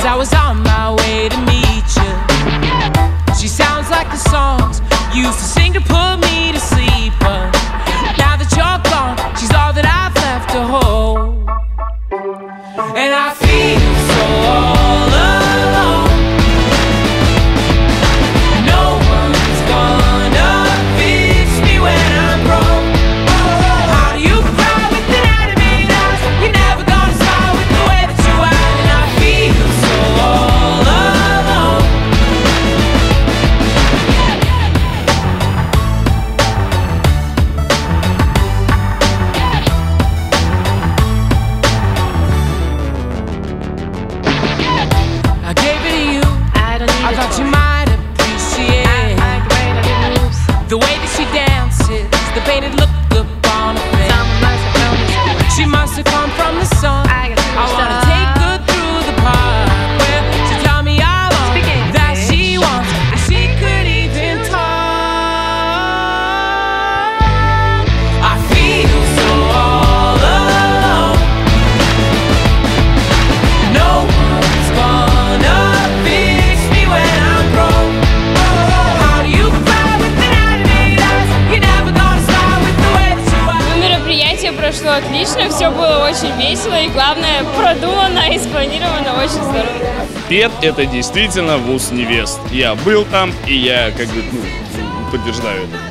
I was on my way to meet you. She sounds like the songs you used to sing to put me to sleep, but now that you're gone, she's all that I've left to hold. And I feel so all alone. No one's gonna fix me when I'm broke. How do you cry with an enemy eyes? You're never gonna smile with the way that you act. And I feel so all alone. I gave it to you. I thought you might appreciate the way that she dances, the painted look upon her face. She must have come from the sun. I wanna take her through the park where she tell me all that she wants, and she could even talk. I feel so all alone. No one's gonna fix me when I'm broke. How do you cry with an enemy eyes? You're never gonna start with the way that you are. Мероприятие прошло отлично, все было очень весело и, главное, продумано и спланировано очень здорово. ПЕТ — это действительно вуз невест. Я был там, и я подтверждаю это.